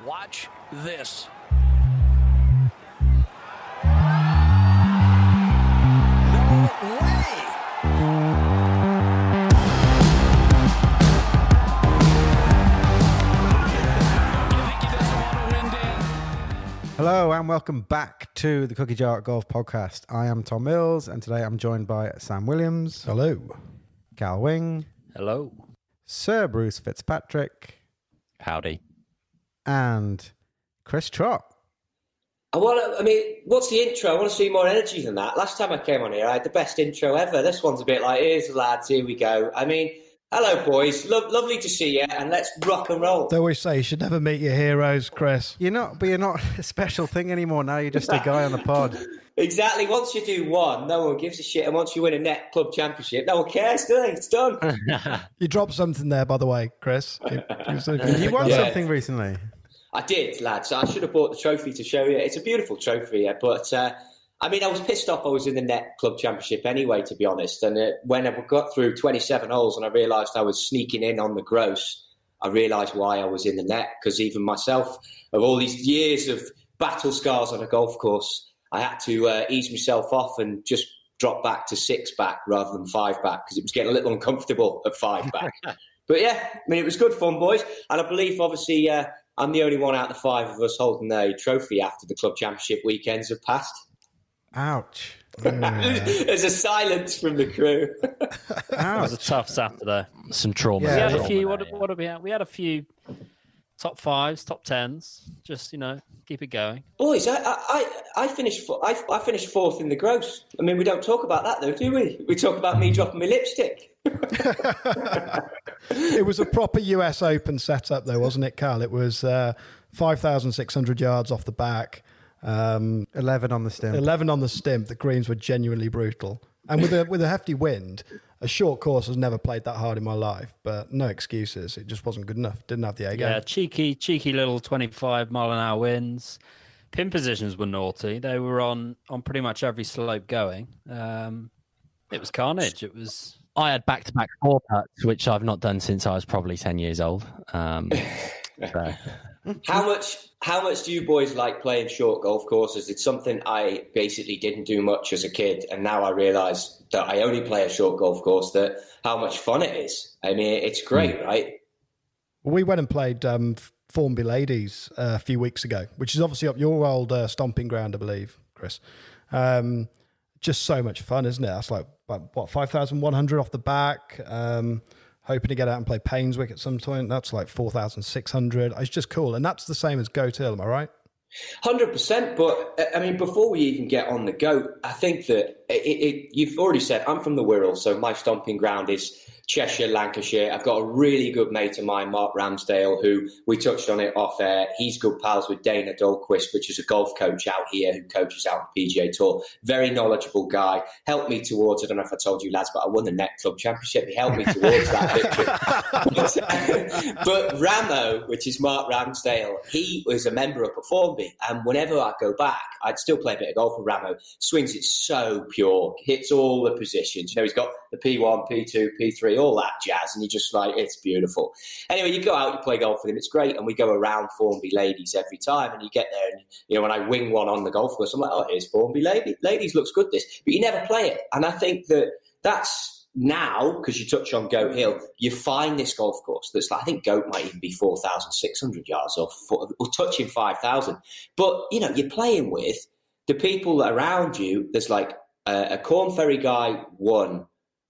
Watch this. No way! Hello and welcome back to the Cookie Jar Golf Podcast. I am Tom Mills and today I'm joined by Sam Williams. Hello. Cal Wing. Hello. Sir Bruce Fitzpatrick. Howdy. And Chris Trott. What's the intro? I want to see more energy than that. Last time I came on here, I had the best intro ever. This one's a bit like, here's the lads, here we go. Hello, boys. Lovely to see you, and let's rock and roll. They always say you should never meet your heroes, Chris. You're not a special thing anymore now. You're just a guy on the pod. Exactly. Once you do one, no one gives a shit. And once you win a Nett Club Championship, no one cares, do they? It's done. You dropped something there, by the way, Chris. You won something recently. I did, lads. I should have bought the trophy to show you. It's a beautiful trophy, but... I was pissed off I was in the Nett Club Championship anyway, to be honest. And when I got through 27 holes and I realised I was sneaking in on the gross, I realised why I was in the net. Because even myself, of all these years of battle scars on a golf course, I had to ease myself off and just drop back to 6 back rather than 5 back because it was getting a little uncomfortable at 5 back. But yeah, it was good fun, boys. And I believe, obviously, I'm the only one out of the 5 of us holding a trophy after the Club Championship weekends have passed. Ouch. There's a silence from the crew. It was a tough Saturday. Some trauma. Yeah, we had a few. What did we have? We had a few top 5s, top 10s. Just keep it going. Boys, I finished. I finished 4th in the gross. We don't talk about that though, do we? We talk about me dropping my lipstick. It was a proper US Open setup, though, wasn't it, Carl? It was 5,600 yards off the back. 11 on the stimp. 11 on the stimp. The greens were genuinely brutal. And with a hefty wind, a short course has never played that hard in my life, but no excuses. It just wasn't good enough. Didn't have the A game. Yeah, cheeky little 25-mile-an-hour winds. Pin positions were naughty. They were on pretty much every slope going. It was carnage. It was... I had back-to-back 4 putts, which I've not done since I was probably 10 years old. So... How much do you boys like playing short golf courses? It's something I basically didn't do much as a kid, and now I realise that I only play a short golf course, that how much fun it is. It's great, right? We went and played Formby Ladies a few weeks ago, which is obviously up your old stomping ground, I believe, Chris. Just so much fun, isn't it? That's like, 5,100 off the back. Hoping to get out and play Painswick at some point. That's like 4,600. It's just cool. And that's the same as Goat Hill, am I right? 100%. But, before we even get on the Goat, I think that you've already said, I'm from the Wirral, so my stomping ground is Cheshire, Lancashire. I've got a really good mate of mine, Mark Ramsdale, who we touched on it off air. He's good pals with Dana Dahlquist, which is a golf coach out here who coaches out on the PGA Tour. Very knowledgeable guy. Helped me towards, I don't know if I told you lads, but I won the Nett Club Championship. He helped me towards that victory. But Ramo, which is Mark Ramsdale, he was a member up at Formby. And whenever I go back, I'd still play a bit of golf with Ramo. Swings it so pure. Hits all the positions. He's got the P1, P2, P3, all that jazz, and you're just like, it's beautiful. Anyway, you go out, you play golf with him, it's great, and we go around Formby Ladies every time, and you get there, and when I wing one on the golf course, I'm like, oh, here's Formby Ladies, looks good this, but you never play it, and I think that's now, because you touch on Goat Hill, you find this golf course that's like, I think Goat might even be 4,600 yards or touching 5,000, but you're playing with the people around you. There's like a Corn Ferry guy won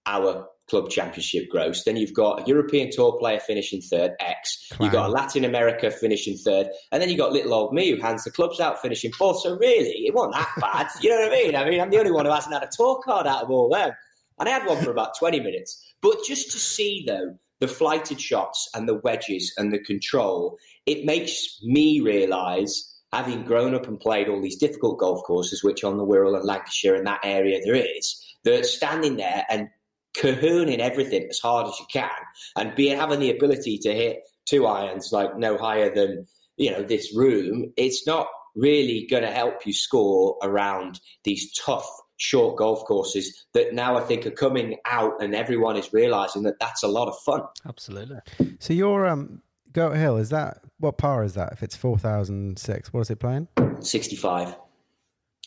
our Club Championship gross. Then you've got a European Tour player finishing 3rd, X. You've got a Latin America finishing 3rd. And then you've got little old me who hands the clubs out finishing 4th. So really, it wasn't that bad. You know what I mean? I'm the only one who hasn't had a tour card out of all them. And I had one for about 20 minutes. But just to see, though, the flighted shots and the wedges and the control, it makes me realise, having grown up and played all these difficult golf courses, which on the Wirral and Lancashire and that area there is, that standing there and cahooning everything as hard as you can and having the ability to hit 2 irons like no higher than this room, it's not really going to help you score around these tough short golf courses that now I think are coming out, and everyone is realising that that's a lot of fun. Absolutely. So you're Goat Hill, is that, what par is that? If it's 4,006, what is it playing? 65.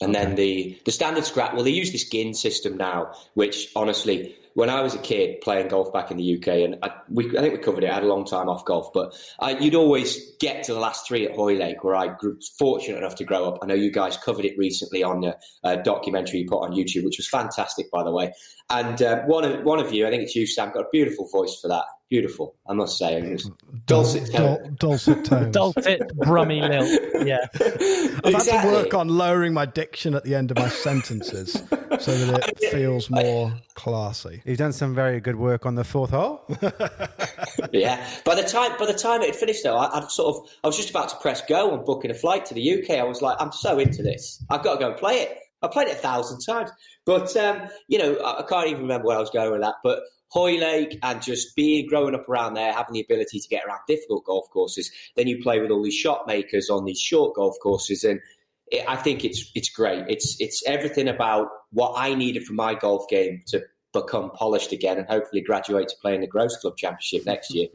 And then the standard scratch, well, they use this GIN system now, which honestly, when I was a kid playing golf back in the UK, and I think we covered it, I had a long time off golf, but you'd always get to the last three at Hoylake, where I grew fortunate enough to grow up. I know you guys covered it recently on a documentary you put on YouTube, which was fantastic, by the way. And one of you, I think it's you, Sam, got a beautiful voice for that. Beautiful, I must say. It was dulcet tones. Dulcet tones. Dulcet, brummy lilt. Yeah. I've had to work on lowering my diction at the end of my sentences so that it feels more classy. You've done some very good work on the fourth hole. Yeah. By the time it had finished, though, I was just about to press go and booking a flight to the UK. I was like, I'm so into this. I've got to go and play it. I played it 1,000 times, but I can't even remember where I was going with that. But Hoylake and just growing up around there, having the ability to get around difficult golf courses. Then you play with all these shot makers on these short golf courses, and I think it's great. It's everything about what I needed for my golf game to become polished again, and hopefully graduate to playing the Gross Club Championship next year.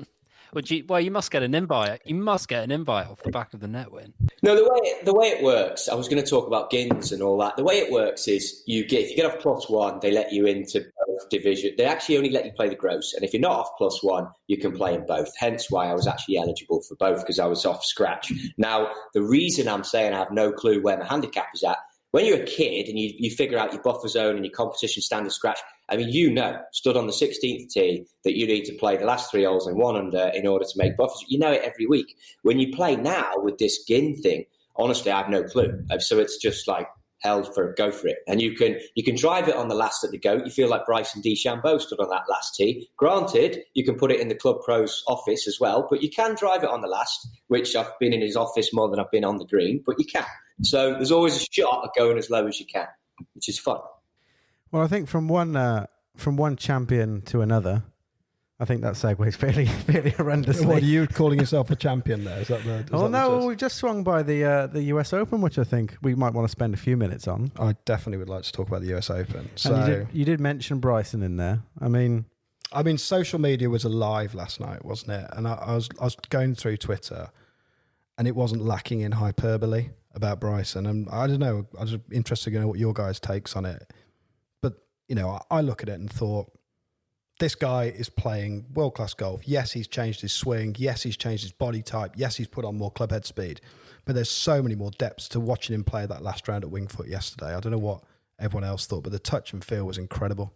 Well, you must get an invite. You must get an invite off the back of the Nett win. No, the way it works, I was going to talk about GINs and all that. The way it works is if you get off +1, they let you into both division. They actually only let you play the Gross, and if you're not off +1, you can play in both. Hence why I was actually eligible for both, because I was off scratch. Now, the reason I'm saying I have no clue where my handicap is at, when you're a kid and you figure out your buffer zone and your competition standard scratch, I mean, stood on the 16th tee that you need to play the last 3 holes and 1 under in order to make buffers. You know it every week. When you play now with this GIN thing, honestly, I have no clue. So it's just like go for it. And you can drive it on the last at the goat. You feel like Bryson DeChambeau stood on that last tee. Granted, you can put it in the club pro's office as well, but you can drive it on the last, which I've been in his office more than I've been on the green, but you can. So there's always a shot at going as low as you can, which is fun. Well, I think from one champion to another, I think that segues fairly horrendously. What, are you calling yourself a champion there? Is that the? Oh no, we've just swung by the US Open, which I think we might want to spend a few minutes on. I definitely would like to talk about the US Open. So and you did mention Bryson in there. I mean, social media was alive last night, wasn't it? And I was going through Twitter, and it wasn't lacking in hyperbole about Bryson. And I don't know, I was interested to know what your guys' takes on it. But I look at it and thought, this guy is playing world-class golf. Yes, he's changed his swing. Yes, he's changed his body type. Yes, he's put on more clubhead speed. But there's so many more depths to watching him play that last round at Wingfoot yesterday. I don't know what everyone else thought, but the touch and feel was incredible.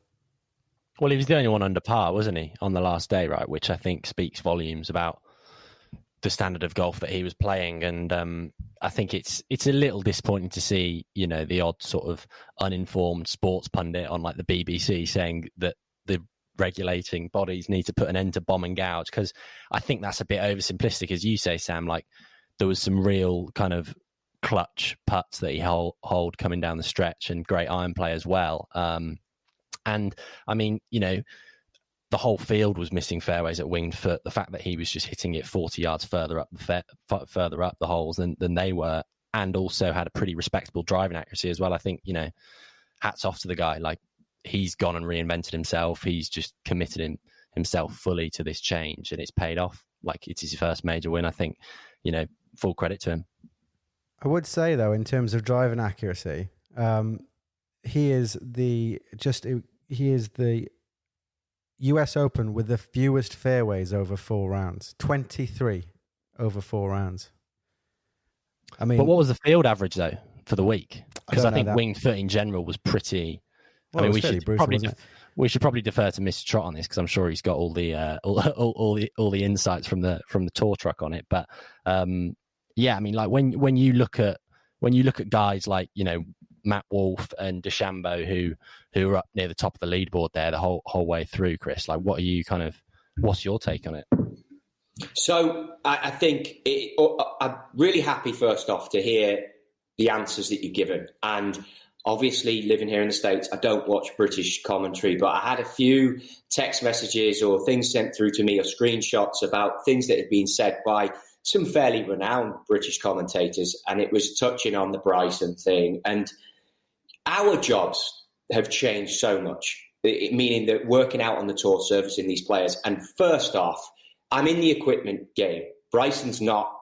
Well, he was the only one under par, wasn't he, on the last day, right? Which I think speaks volumes about the standard of golf that he was playing. And I think it's a little disappointing to see, the odd sort of uninformed sports pundit on like the BBC saying that the regulating bodies need to put an end to bomb and gouge, because I think that's a bit oversimplistic, as you say, Sam. Like, there was some real kind of clutch putts that he hold coming down the stretch, and great iron play as well. And I mean, the whole field was missing fairways at Winged Foot. The fact that he was just hitting it 40 yards further up the holes than they were, and also had a pretty respectable driving accuracy as well. I think, hats off to the guy. Like, he's gone and reinvented himself. He's just committed himself fully to this change, and it's paid off. Like, it's his first major win. I think, full credit to him. I would say though, in terms of driving accuracy, he is the US Open with the fewest fairways over 4 rounds. 23 over 4 rounds. I mean, but what was the field average though for the week? Because I think that. Winged Foot in general was pretty. Well, I mean, we should probably defer to Mr. Trott on this, because I'm sure he's got all the insights from the tour truck on it. But yeah, I mean, like when you look at guys like Matt Wolf and DeChambeau who are up near the top of the leaderboard there the whole way through, Chris, like what's your take on it? So I think I'm really happy, first off, to hear the answers that you've given. And obviously, living here in the States, I don't watch British commentary, but I had a few text messages or things sent through to me or screenshots about things that had been said by some fairly renowned British commentators, and it was touching on the Bryson thing. And our jobs have changed so much, meaning that working out on the tour, servicing these players. And first off, I'm in the equipment game. Bryson's not,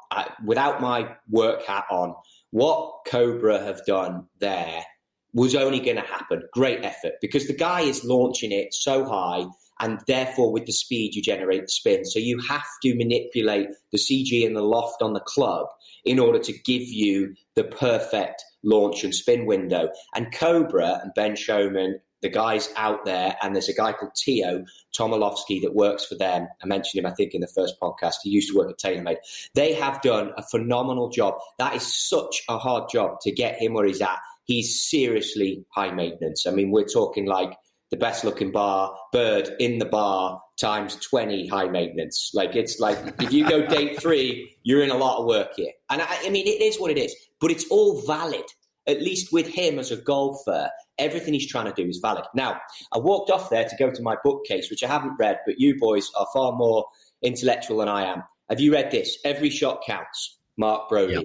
without my work hat on, what Cobra have done there was only going to happen. Great effort, because the guy is launching it so high, and therefore with the speed you generate the spin. So you have to manipulate the CG and the loft on the club in order to give you the perfect launch and spin window. And Cobra and Ben Showman, the guys out there, and there's a guy called Tio Tomolowski that works for them. I mentioned him, I think, in the first podcast. He used to work at TaylorMade. They have done a phenomenal job. That is such a hard job to get him where he's at. He's seriously high maintenance. I mean, we're talking like the best looking bird in the bar times 20 high maintenance. Like, it's like, if you go date 3, you're in a lot of work here. And I mean, it is what it is, but it's all valid. At least with him as a golfer, everything he's trying to do is valid. Now, I walked off there to go to my bookcase, which I haven't read, but you boys are far more intellectual than I am. Have you read this? Every Shot Counts, Mark Brody. Yep.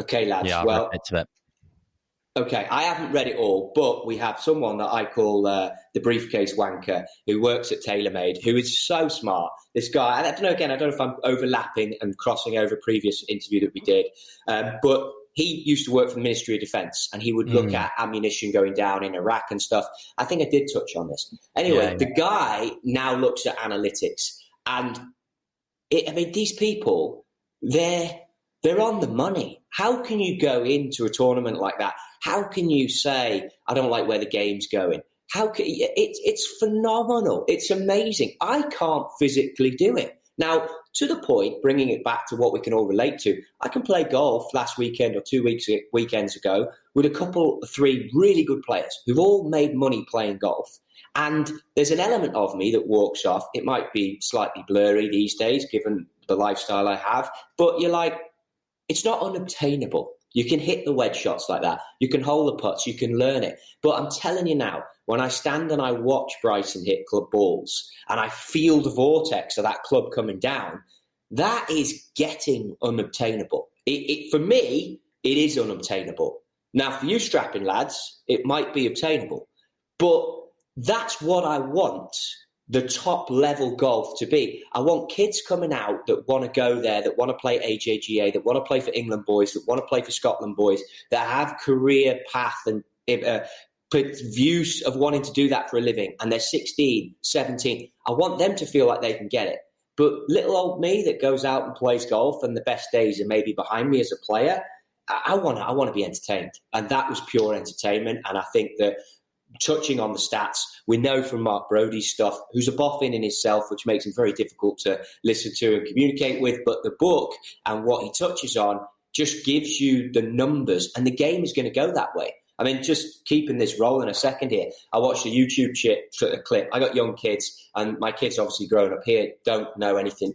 Okay, lads. Yeah, well, I've read bits of it. Okay, I haven't read it all, but we have someone that I call the briefcase wanker who works at TaylorMade, who is so smart. This guy, I don't know if I'm overlapping and crossing over a previous interview that we did, but he used to work for the Ministry of Defence, and he would look at ammunition going down in Iraq and stuff. I think I did touch on this. Anyway, the guy now looks at analytics, and these people, they're on the money. How can you go into a tournament like that? How can you say, I don't like where the game's going? It's phenomenal. It's amazing. I can't physically do it. Now, to the point, bringing it back to what we can all relate to, I can play golf last weekend or 2 weekends ago with a 3 really good players who've all made money playing golf. And there's an element of me that walks off. It might be slightly blurry these days, given the lifestyle I have, but you're like, it's not unobtainable. You can hit the wedge shots like that. You can hold the putts. You can learn it. But I'm telling you now, when I stand and I watch Bryson hit club balls and I feel the vortex of that club coming down, that is getting unobtainable. For me, it is unobtainable. Now, for you strapping lads, it might be obtainable. But that's what I want the top level golf to be. I want kids coming out that want to go there, that want to play AJGA, that want to play for England boys, that want to play for Scotland boys, that have career path and views of wanting to do that for a living, and they're 16, 17. I want them to feel like they can get it. But little old me that goes out and plays golf, and the best days are maybe behind me as a player, I want to be entertained. And that was pure entertainment. And I think that, touching on the stats, we know from Mark Brody's stuff, who's a boffin in himself, which makes him very difficult to listen to and communicate with. But the book and what he touches on just gives you the numbers, and the game is going to go that way. I mean, just keeping this rolling a second here, I watched a YouTube clip. I got young kids, and my kids obviously growing up here don't know anything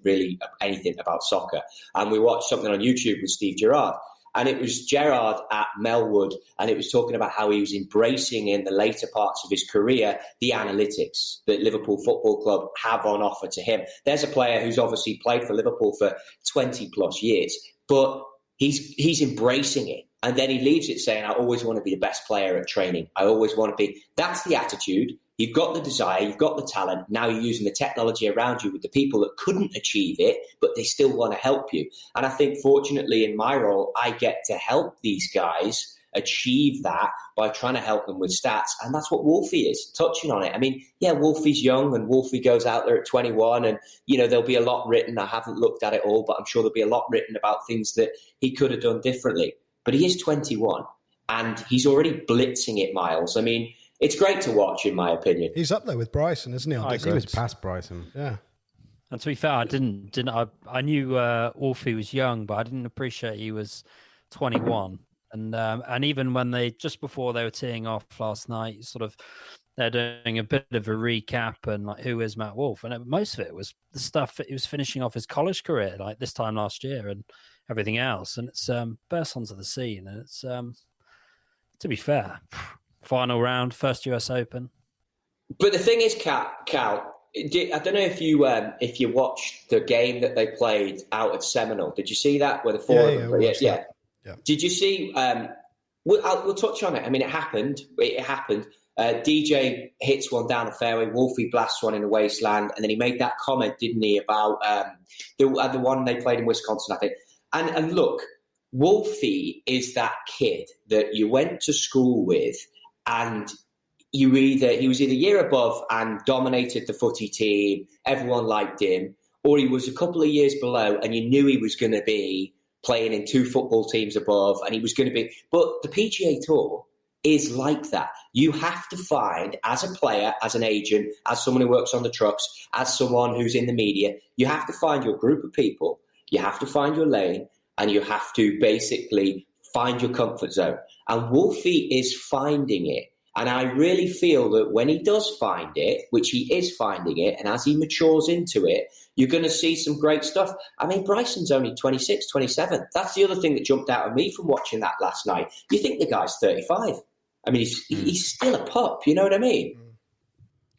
about soccer. And we watched something on YouTube with Steve Gerrard. And it was Gerrard at Melwood, and it was talking about how he was embracing in the later parts of his career the analytics that Liverpool Football Club have on offer to him. There's a player who's obviously played for Liverpool for 20 plus years, but he's embracing it. And then he leaves it saying, I always want to be the best player at training. I always want to be. That's the attitude. You've got the desire, you've got the talent. Now you're using the technology around you with the people that couldn't achieve it, but they still want to help you. And I think, fortunately, in my role, I get to help these guys achieve that by trying to help them with stats. And that's what Wolfie is, touching on it. I mean, yeah, Wolfie's young, and Wolfie goes out there at 21, and, there'll be a lot written. I haven't looked at it all, but I'm sure there'll be a lot written about things that he could have done differently. But he is 21, and he's already blitzing it, Miles. I mean, it's great to watch, in my opinion. He's up there with Bryson, isn't he? I think he was past Bryson. Yeah. And to be fair, I knew Wolfie was young, but I didn't appreciate he was 21. And even when just before they were teeing off last night, they're doing a bit of a recap and like, who is Matt Wolf? And most of it was the stuff that he was finishing off his college career, like this time last year, and everything else. And it's burst onto the scene. And it's, to be fair, final round, first US Open. But the thing is, Cal, I don't know if you watched the game that they played out at Seminole. Did you see that? Where the four of them? Yeah. Did you see? We'll touch on it. I mean, it happened. DJ hits one down the fairway, Wolfie blasts one in the wasteland, and then he made that comment, didn't he, about the one they played in Wisconsin, I think. And look, Wolfie is that kid that you went to school with, and he was either year above and dominated the footy team, everyone liked him, or he was a couple of years below and you knew he was going to be playing in 2 football teams above, and he was going to be. But the PGA Tour is like that. You have to find, as a player, as an agent, as someone who works on the trucks, as someone who's in the media, you have to find your group of people, you have to find your lane, and you have to basically find your comfort zone. And Wolfie is finding it. And I really feel that when he does find it, which he is finding it, and as he matures into it, you're going to see some great stuff. I mean, Bryson's only 26, 27. That's the other thing that jumped out at me from watching that last night. You think the guy's 35. I mean, he's still a pup, you know what I mean?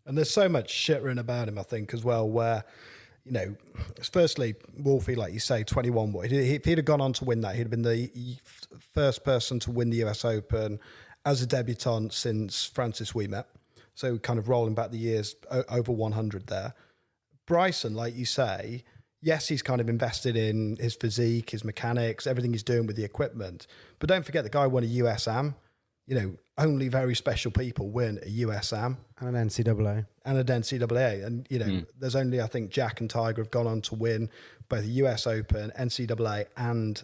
And there's so much shit written about him, I think, as well, where, you know, firstly, Wolfie, like you say, 21. If he'd have gone on to win that, he'd have been the first person to win the US Open as a debutant since Francis Ouimet. So kind of rolling back the years, over 100 there. Bryson, like you say, yes, he's kind of invested in his physique, his mechanics, everything he's doing with the equipment. But don't forget, the guy won a US Am. You know, only very special people win a US Am. And an NCAA. And an NCAA. And, you know, there's only, I think, Jack and Tiger have gone on to win both the US Open, NCAA, and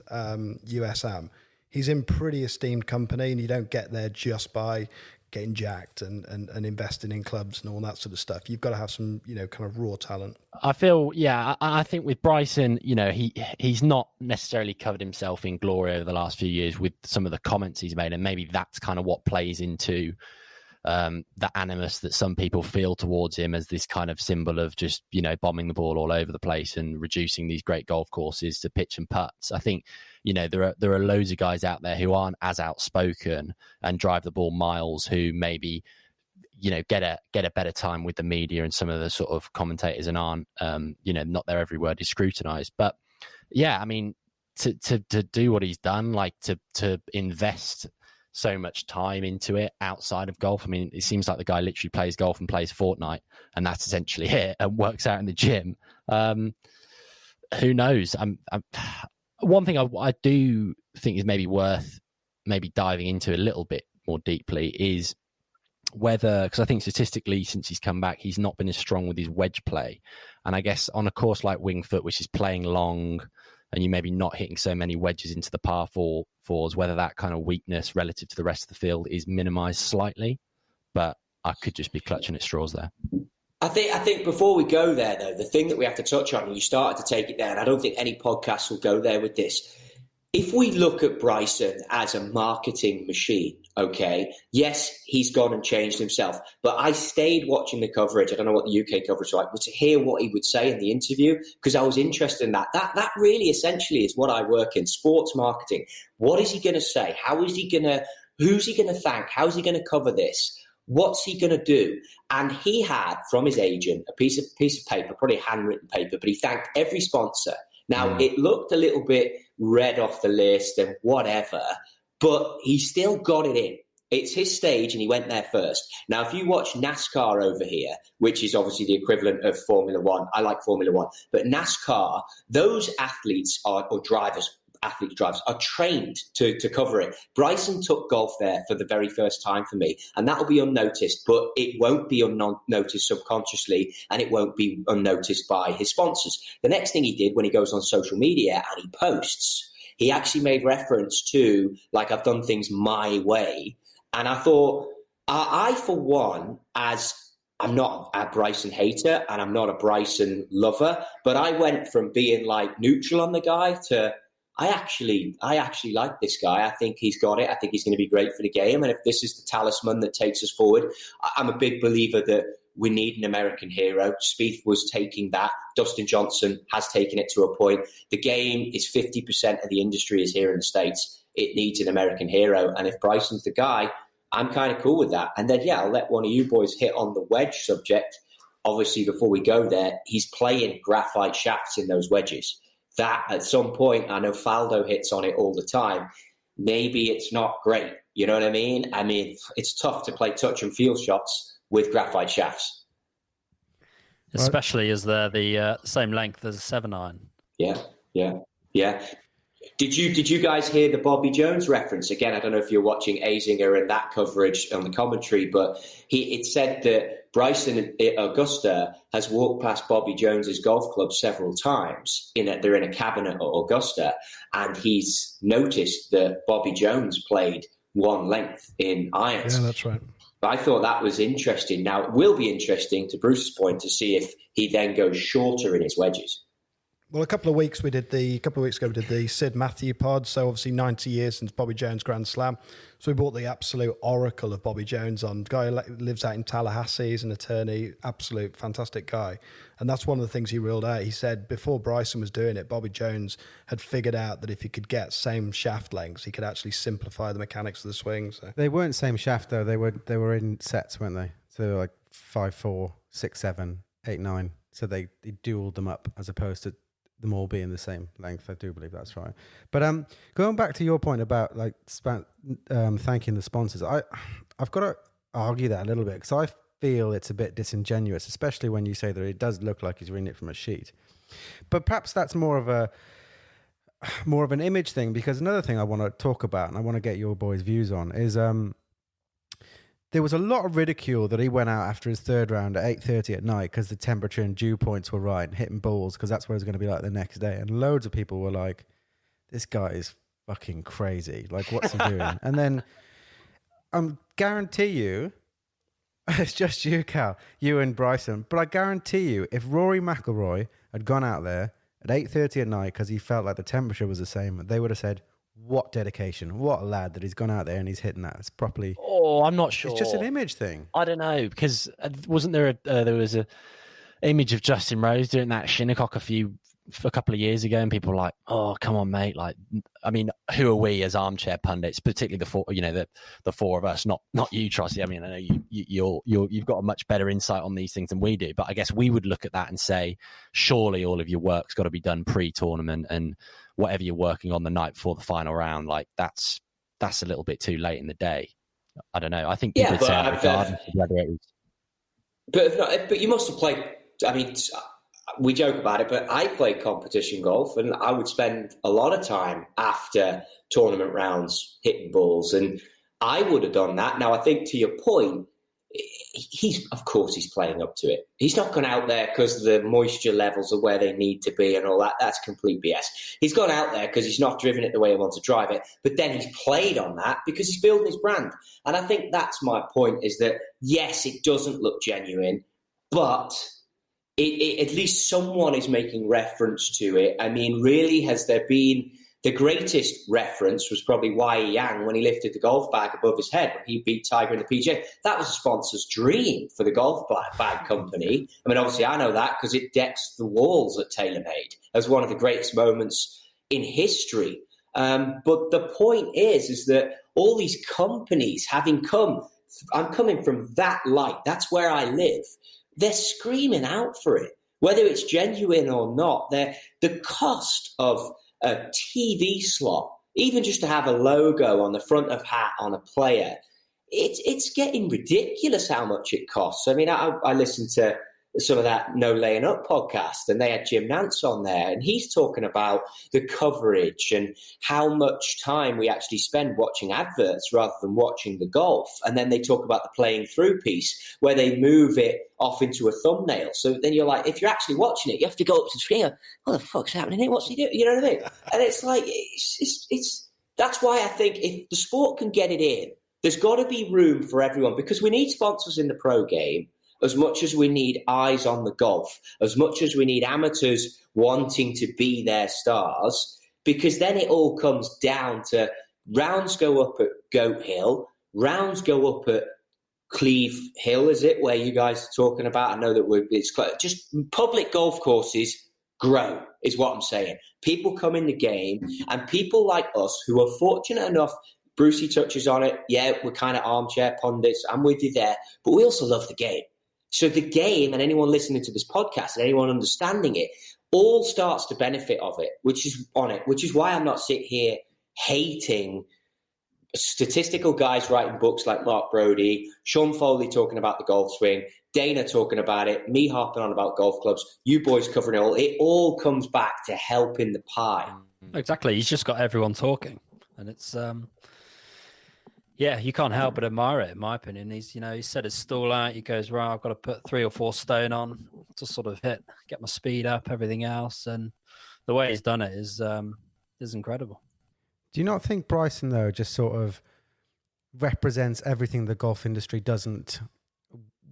US Am. He's in pretty esteemed company, and you don't get there just by getting jacked and investing in clubs and all that sort of stuff. You've got to have some, you know, kind of raw talent. I feel, I think with Bryson, you know, he's not necessarily covered himself in glory over the last few years with some of the comments he's made, and maybe that's kind of what plays into the animus that some people feel towards him as this kind of symbol of just, you know, bombing the ball all over the place and reducing these great golf courses to pitch and putts. I think, you know, there are loads of guys out there who aren't as outspoken and drive the ball miles, who maybe, you know, get a better time with the media and some of the sort of commentators, and aren't, you know, not their every word is scrutinized. But yeah, I mean, to do what he's done, like to invest so much time into it outside of golf. I mean, it seems like the guy literally plays golf and plays Fortnite, and that's essentially it, and works out in the gym. Who knows? One thing I do think is maybe worth diving into a little bit more deeply is whether, because I think statistically since he's come back, he's not been as strong with his wedge play. And I guess on a course like Winged Foot, which is playing long, and you maybe not hitting so many wedges into the par fours, whether that kind of weakness relative to the rest of the field is minimised slightly. But I could just be clutching at straws there. I think before we go there, though, the thing that we have to touch on, and you started to take it there, and I don't think any podcast will go there with this. If we look at Bryson as a marketing machine, okay, yes, he's gone and changed himself, but I stayed watching the coverage. I don't know what the UK coverage was like, but to hear what he would say in the interview, because I was interested in that. That really essentially is what I work in, sports marketing. What is he going to say? Who's he going to thank? How's he going to cover this? What's he going to do? And he had, from his agent, a piece of paper, probably a handwritten paper, but he thanked every sponsor. Now, it looked a little bit red off the list and whatever, but he still got it in. It's his stage, and he went there first. Now, if you watch NASCAR over here, which is obviously the equivalent of Formula One, I like Formula One, but NASCAR, those athletes are trained to cover it. Bryson took golf there for the very first time for me, and that'll be unnoticed, but it won't be unnoticed subconsciously, and it won't be unnoticed by his sponsors. The next thing he did when he goes on social media and he posts, he actually made reference to, like, I've done things my way. And I thought, I for one, as I'm not a Bryson hater and I'm not a Bryson lover, but I went from being like neutral on the guy to I actually like this guy. I think he's got it. I think he's going to be great for the game. And if this is the talisman that takes us forward, I'm a big believer that we need an American hero. Spieth was taking that. Dustin Johnson has taken it to a point. The game is 50% of the industry is here in the States. It needs an American hero. And if Bryson's the guy, I'm kind of cool with that. And then, yeah, I'll let one of you boys hit on the wedge subject. Obviously, before we go there, he's playing graphite shafts in those wedges. That at some point, I know Faldo hits on it all the time. maybe it's not great. You know what I mean? I mean, it's tough to play touch and feel shots with graphite shafts. Especially as they're the same length as a 7-iron. Yeah. Did you guys hear the Bobby Jones reference? Again, I don't know if you're watching Azinger and that coverage on the commentary, but it said that Bryson at Augusta has walked past Bobby Jones's golf club several times. They're in a cabinet at Augusta, and he's noticed that Bobby Jones played one length in irons. Yeah, that's right. But I thought that was interesting. Now, it will be interesting, to Bruce's point, to see if he then goes shorter in his wedges. Well, a couple of weeks ago we did the Sid Matthew pod. So obviously 90 years since Bobby Jones Grand Slam. So we brought the absolute oracle of Bobby Jones on. Guy who lives out in Tallahassee, he's an attorney, absolute fantastic guy. And that's one of the things he ruled out. He said before Bryson was doing it, Bobby Jones had figured out that if he could get same shaft lengths, he could actually simplify the mechanics of the swing. So. They weren't same shaft though. They were in sets, weren't they? So like 5-4, 6-7, 8-9. So they duelled them up as opposed to them all being the same length. I do believe that's right. But going back to your point about like thanking the sponsors, I've got to argue that a little bit because I feel it's a bit disingenuous, especially when you say that it does look like he's reading it from a sheet. But perhaps that's more of an image thing, because another thing I want to talk about and I want to get your boys' views on is there was a lot of ridicule that he went out after his third round at 8:30 at night because the temperature and dew points were right and hitting balls because that's what it was going to be like the next day. And loads of people were like, this guy is fucking crazy. Like, what's he doing? And then guarantee you, it's just you, Cal, you and Bryson, but I guarantee you, if Rory McIlroy had gone out there at 8:30 at night because he felt like the temperature was the same, they would have said, what dedication, what a lad that he's gone out there and he's hitting that. It's properly... Oh, I'm not sure. It's just an image thing. I don't know, because wasn't there there was a image of Justin Rose doing that Shinnecock a couple of years ago, and people were like, oh, come on, mate. Like, I mean, who are we as armchair pundits, particularly the four of us, not you, Trottie. I mean, I know you've got a much better insight on these things than we do, but I guess we would look at that and say, surely all of your work's got to be done pre-tournament, and whatever you're working on the night before the final round, like that's a little bit too late in the day. I don't know. I think people would say that regardless of whether it was. But you must have played. I mean, we joke about it, but I played competition golf, and I would spend a lot of time after tournament rounds hitting balls, and I would have done that. Now, I think to your point, of course he's playing up to it. He's not gone out there because the moisture levels are where they need to be and all that. That's complete BS. He's gone out there because he's not driven it the way he wants to drive it, but then he's played on that because he's building his brand. And I think that's my point, is that yes, it doesn't look genuine, but at least someone is making reference to it. I mean, really, has there been... The greatest reference was probably Wai Yang when he lifted the golf bag above his head when he beat Tiger in the PGA. That was a sponsor's dream for the golf bag company. I mean, obviously, I know that because it decks the walls at TaylorMade as one of the greatest moments in history. But the point is that all these companies, I'm coming from that light. That's where I live. They're screaming out for it, whether it's genuine or not. The cost of a TV slot, even just to have a logo on the front of hat on a player, it's getting ridiculous how much it costs. I mean, I listened to some of that No Laying Up podcast, and they had Jim Nance on there, and he's talking about the coverage and how much time we actually spend watching adverts rather than watching the golf. And then they talk about the playing through piece where they move it off into a thumbnail. So then you're like, if you're actually watching it, you have to go up to the screen. What the fuck's happening here? What's he doing? You know what I mean? And it's like, that's why I think if the sport can get it in, there's got to be room for everyone, because we need sponsors in the pro game as much as we need eyes on the golf, as much as we need amateurs wanting to be their stars, because then it all comes down to rounds go up at Goat Hill, rounds go up at Cleve Hill, is it, where you guys are talking about? I know that it's close. Just public golf courses grow, is what I'm saying. People come in the game, and people like us who are fortunate enough, Brucey touches on it, yeah, we're kind of armchair pundits, I'm with you there, but we also love the game. So the game, and anyone listening to this podcast and anyone understanding it, all starts to benefit of it, which is why I'm not sitting here hating statistical guys writing books like Mark Brody, Sean Foley talking about the golf swing, Dana talking about it, me harping on about golf clubs, you boys covering it all. It all comes back to helping the pie. Exactly. He's just got everyone talking, and it's yeah, you can't help but admire it. In my opinion, he's set his stall out. He goes, right, I've got to put 3 or 4 stone on to sort of get my speed up, everything else, and the way he's done it is incredible. Do you not think Bryson, though, just sort of represents everything the golf industry doesn't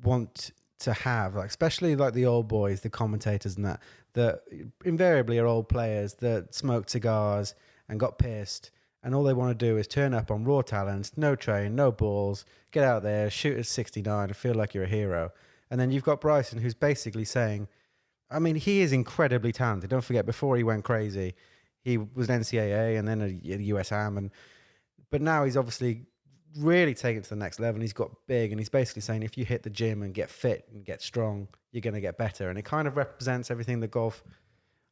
want to have? Like, especially like the old boys, the commentators and that invariably are old players that smoked cigars and got pissed, and all they want to do is turn up on raw talent, no train, no balls, get out there, shoot at 69 and feel like you're a hero. And then you've got Bryson, who's basically saying, I mean, he is incredibly talented. Don't forget, before he went crazy, he was an NCAA and then a US Am, but now he's obviously really taken it to the next level. And he's got big, and he's basically saying if you hit the gym and get fit and get strong, you're going to get better. And it kind of represents everything that golf.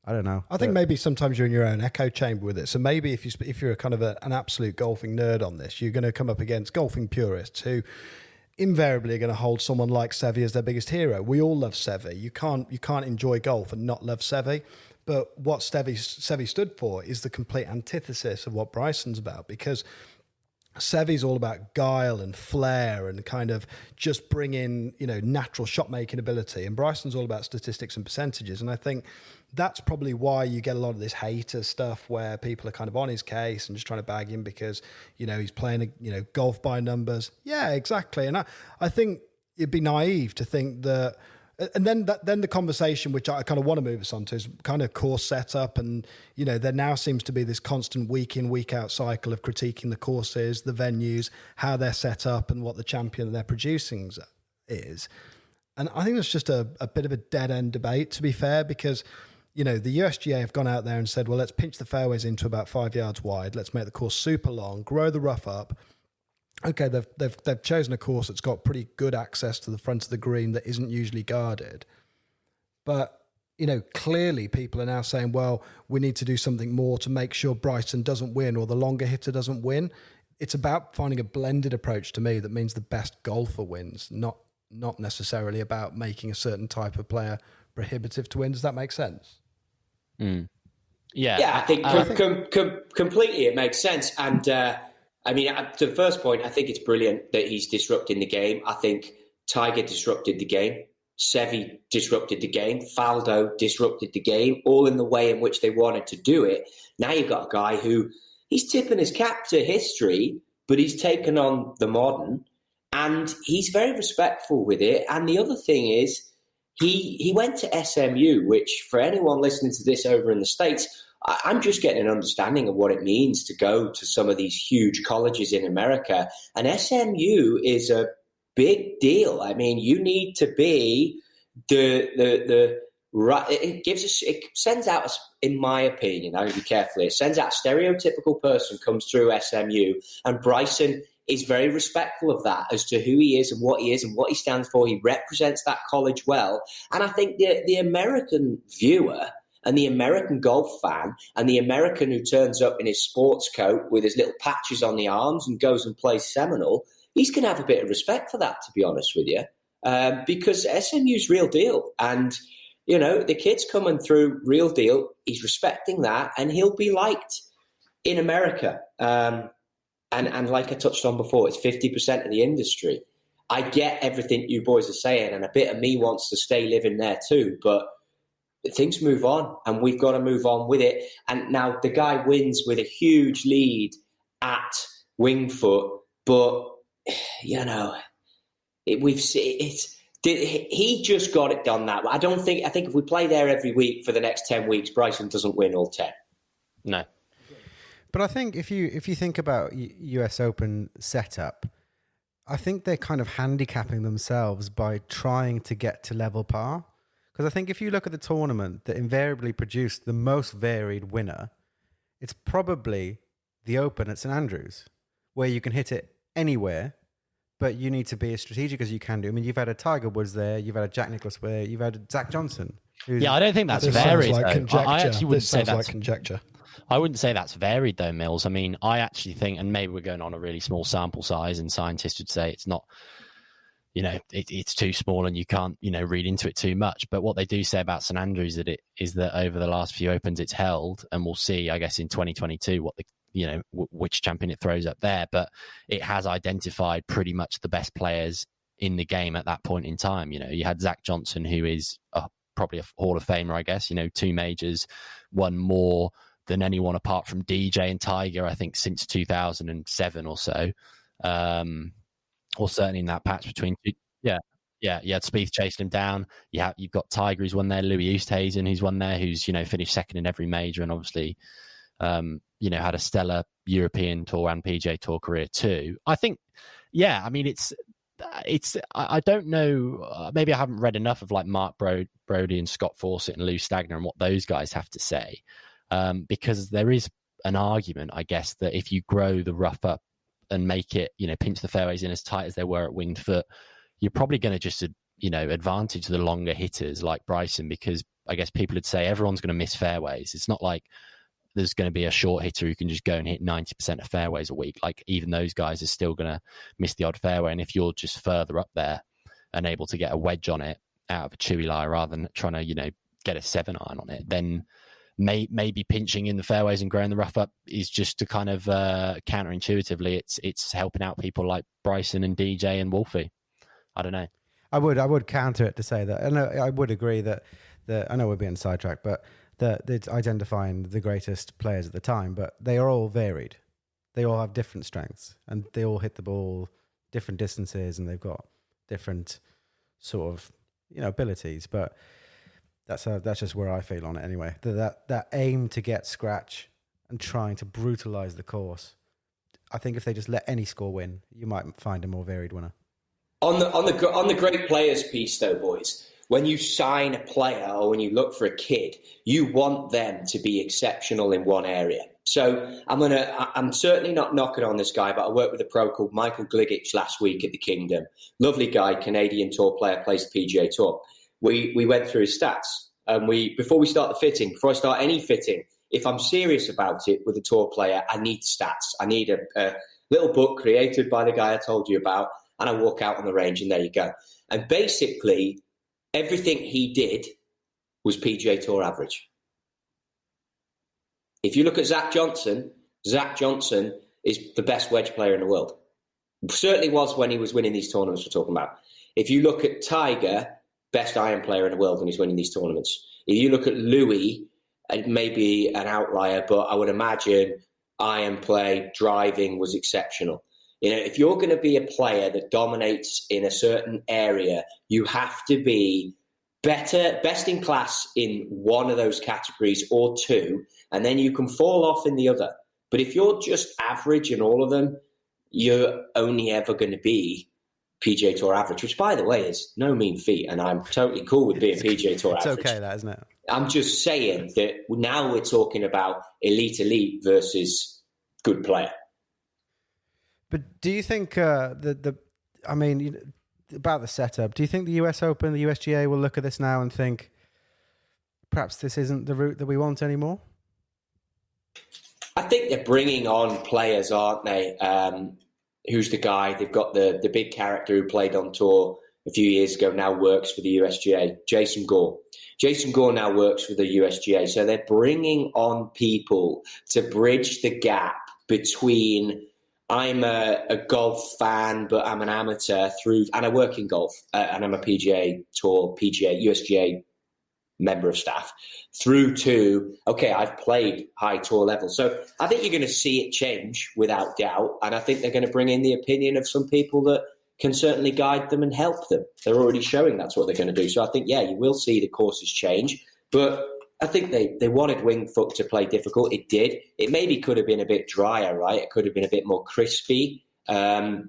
I don't know. I think maybe sometimes you're in your own echo chamber with it. So maybe if you're a kind of an absolute golfing nerd on this, you're going to come up against golfing purists who invariably are going to hold someone like Seve as their biggest hero. We all love Seve. You can't enjoy golf and not love Seve. But what Seve stood for is the complete antithesis of what Bryson's about, because Seve's all about guile and flair and kind of just bring in, natural shot making ability. And Bryson's all about statistics and percentages. And I think that's probably why you get a lot of this hater stuff where people are kind of on his case and just trying to bag him because, he's playing, golf by numbers. Yeah, exactly. And I think it'd be naive to think that. And then the conversation, which I kind of want to move us on to, is kind of course setup. And, there now seems to be this constant week in, week out cycle of critiquing the courses, the venues, how they're set up and what the champion they're producing is. And I think it's just a bit of a dead end debate, to be fair, because, the USGA have gone out there and said, well, let's pinch the fairways into about 5 yards wide. Let's make the course super long, grow the rough up. Okay, they've chosen a course that's got pretty good access to the front of the green that isn't usually guarded. But, clearly people are now saying, well, we need to do something more to make sure Bryson doesn't win or the longer hitter doesn't win. It's about finding a blended approach to me that means the best golfer wins, not necessarily about making a certain type of player prohibitive to win. Does that make sense? Mm. Yeah, I think completely it makes sense. And to the first point, I think it's brilliant that he's disrupting the game. I think Tiger disrupted the game. Seve disrupted the game. Faldo disrupted the game, all in the way in which they wanted to do it. Now you've got a guy who he's tipping his cap to history, but he's taken on the modern, and he's very respectful with it. And the other thing is he went to SMU, which for anyone listening to this over in the States, I'm just getting an understanding of what it means to go to some of these huge colleges in America. And SMU is a big deal. I mean, you need to be the right. It sends out, in my opinion, I'm going to be careful here, it sends out a stereotypical person comes through SMU, and Bryson is very respectful of that as to who he is and what he stands for. He represents that college well. And I think the American viewer and the American golf fan and the American who turns up in his sports coat with his little patches on the arms and goes and plays Seminole, he's going to have a bit of respect for that, to be honest with you, because SMU's real deal. And, the kid's coming through real deal. He's respecting that, and he'll be liked in America. And like I touched on before, it's 50% of the industry. I get everything you boys are saying, and a bit of me wants to stay living there too, but things move on, and we've got to move on with it. And now the guy wins with a huge lead at Wingfoot, but he just got it done that way. I think if we play there every week for the next 10 weeks, Bryson doesn't win all 10. No. But I think if you think about US Open setup, I think they're kind of handicapping themselves by trying to get to level par. Because I think if you look at the tournament that invariably produced the most varied winner, it's probably the Open at St Andrews, where you can hit it anywhere, but you need to be as strategic as you can do. I mean, you've had a Tiger Woods there, you've had a Jack Nicklaus there, you've had Zach Johnson. Yeah, I don't think that's this varied. Sounds like conjecture. I actually wouldn't this say sounds that's like conjecture. I wouldn't say that's varied though, Mills. I mean, I actually think, and maybe we're going on a really small sample size, and scientists would say it's not, it's too small and you can't, read into it too much. But what they do say about St Andrews is that over the last few Opens it's held, and we'll see, I guess, in 2022 what which champion it throws up there. But it has identified pretty much the best players in the game at that point in time. You had Zach Johnson, who is probably a Hall of Famer, I guess. 2 majors, won more than anyone apart from DJ and Tiger, I think, since 2007 or so. Or certainly in that patch between two. Yeah. You had Spieth chasing him down. You've got Tiger who's won there, Louis Oosthuizen who's won there, who's finished second in every major, and obviously had a stellar European Tour and PGA Tour career too. I think, I mean, it's I don't know. Maybe I haven't read enough of like Mark Brody and Scott Fawcett and Lou Stagner and what those guys have to say, because there is an argument, I guess, that if you grow the rough up and make it, pinch the fairways in as tight as they were at Winged Foot, you're probably going to just, advantage the longer hitters like Bryson, because I guess people would say everyone's going to miss fairways. It's not like there's going to be a short hitter who can just go and hit 90% of fairways a week. Like, even those guys are still going to miss the odd fairway. And if you're just further up there and able to get a wedge on it out of a chewy lie rather than trying to, get a 7-iron on it, then maybe pinching in the fairways and growing the rough up is just to kind of counterintuitively, it's helping out people like Bryson and DJ and Wolfie. I don't know. I would counter it to say that, and I would agree that I know we're being sidetracked, but that it's identifying the greatest players at the time, but they are all varied. They all have different strengths, and they all hit the ball different distances, and they've got different sort of abilities. But that's just where I feel on it anyway. That aim to get scratch and trying to brutalize the course. I think if they just let any score win, you might find a more varied winner. On the great players piece, though, boys, when you sign a player or when you look for a kid, you want them to be exceptional in one area. So I'm certainly not knocking on this guy, but I worked with a pro called Michael Gligic last week at the Kingdom. Lovely guy, Canadian Tour player, plays the PGA Tour. We went through his stats, and before I start any fitting, if I'm serious about it with a tour player, I need stats. I need a little book created by the guy I told you about, and I walk out on the range, and there you go. And basically, everything he did was PGA Tour average. If you look at Zach Johnson is the best wedge player in the world. Certainly was when he was winning these tournaments we're talking about. If you look at Tiger, best iron player in the world when he's winning these tournaments. If you look at Louis, it may be an outlier, but I would imagine iron play, driving was exceptional. If you're going to be a player that dominates in a certain area, you have to be best in class in one of those categories or two, and then you can fall off in the other. But if you're just average in all of them, you're only ever going to be PGA Tour average, which, by the way, is no mean feat, and I'm totally cool with being PGA Tour average. It's okay, that, isn't it? I'm just saying that now we're talking about elite versus good player. But do you think about the setup, do you think the US Open, the USGA will look at this now and think perhaps this isn't the route that we want anymore? I think they're bringing on players, aren't they? Who's the guy? They've got the big character who played on tour a few years ago, now works for the USGA, Jason Gore. Jason Gore now works for the USGA. So they're bringing on people to bridge the gap between I'm a golf fan, but I'm an amateur and I work in golf, and I'm a PGA Tour, USGA member of staff, through to, okay, I've played high tour level. So I think you're going to see it change without doubt. And I think they're going to bring in the opinion of some people that can certainly guide them and help them. They're already showing that's what they're going to do. So I think, you will see the courses change. But I think they wanted Winged Foot to play difficult. It did. It maybe could have been a bit drier, right? It could have been a bit more crispy. But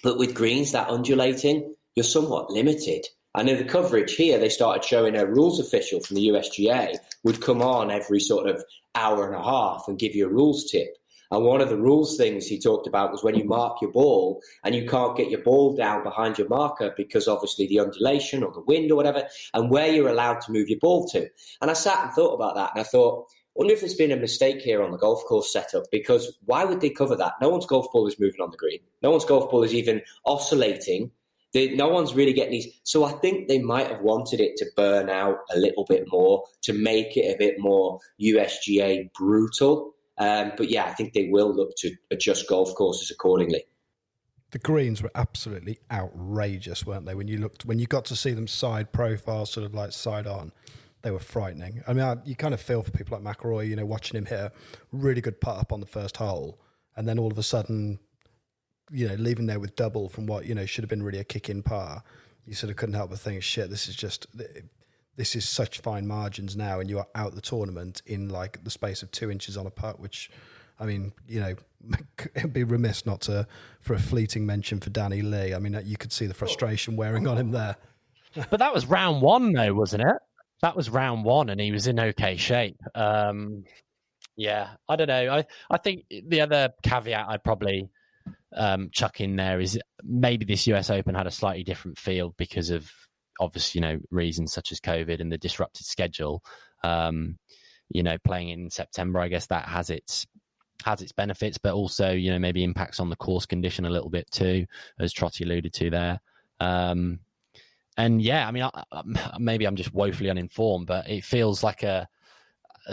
with greens, that undulating, you're somewhat limited. I know the coverage here, they started showing a rules official from the USGA would come on every sort of hour and a half and give you a rules tip. And one of the rules things he talked about was when you mark your ball and you can't get your ball down behind your marker because obviously the undulation or the wind or whatever, and where you're allowed to move your ball to. And I sat and thought about that, and I thought, wonder if there's been a mistake here on the golf course setup, because why would they cover that? No one's golf ball is moving on the green. No one's golf ball is even oscillating. No one's really getting these. So I think they might have wanted it to burn out a little bit more, to make it a bit more USGA brutal. But yeah, I think they will look to adjust golf courses accordingly. The greens were absolutely outrageous, weren't they? When you got to see them side profile, sort of like side on, they were frightening. I mean, you kind of feel for people like McIlroy, watching him hit a really good putt up on the first hole, and then all of a sudden, leaving there with double from what, should have been really a kick-in par. You sort of couldn't help but think, shit, this is such fine margins now, and you are out the tournament in like the space of 2 inches on a putt, which, I mean, it'd be remiss not to, for a fleeting mention for Danny Lee. I mean, you could see the frustration wearing on him there. But that was round one, though, wasn't it? That was round one, and he was in okay shape. Yeah, I don't know. I think the other caveat I'd probably chuck in there is maybe this US Open had a slightly different feel because of obvious, reasons such as COVID and the disrupted schedule. Playing in September, I guess that has its benefits, but also, maybe impacts on the course condition a little bit too, as Trottie alluded to there. And yeah, I mean, maybe I'm just woefully uninformed, but it feels like a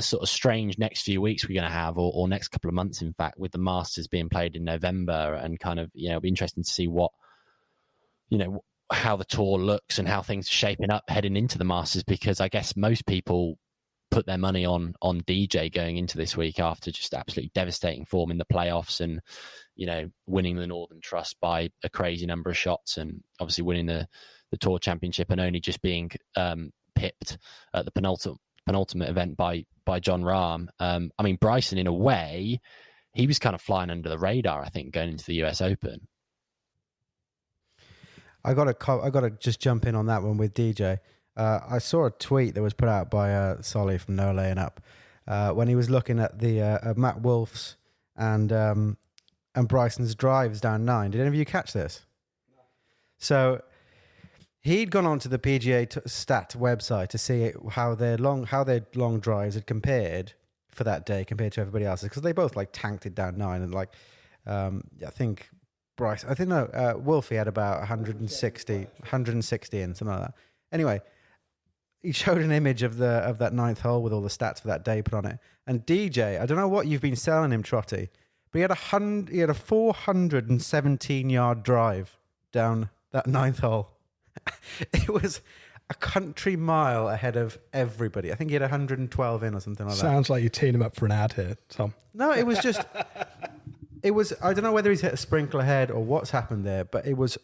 sort of strange next few weeks we're going to have, or next couple of months, in fact, with the Masters being played in November, and kind of, it'll be interesting to see what, how the tour looks and how things are shaping up heading into the Masters, because I guess most people put their money on DJ going into this week after just absolutely devastating form in the playoffs and, winning the Northern Trust by a crazy number of shots, and obviously winning the Tour Championship and only just being pipped at the penultimate event by John Rahm. I mean, Bryson, in a way, he was kind of flying under the radar, I think, going into the US Open. I got to just jump in on that one with DJ. I saw a tweet that was put out by Solly from No Laying Up when he was looking at the Matt Wolf's and Bryson's drives down 9. Did any of you catch this? No. So he'd gone onto the PGA stat website to see how their long drives had compared for that day compared to everybody else's, because they both like tanked it down 9, and like I think Wolfie had about 160 in, something like that. Anyway, he showed an image of that 9th hole with all the stats for that day put on it. And DJ, I don't know what you've been selling him, Trotty, but he had a 417-yard drive down that 9th hole. It was a country mile ahead of everybody. I think he had 112 in or something like that. Sounds like you're teeing him up for an ad here, Tom. No, it was just... I don't know whether he's hit a sprinkle ahead or what's happened there, but it was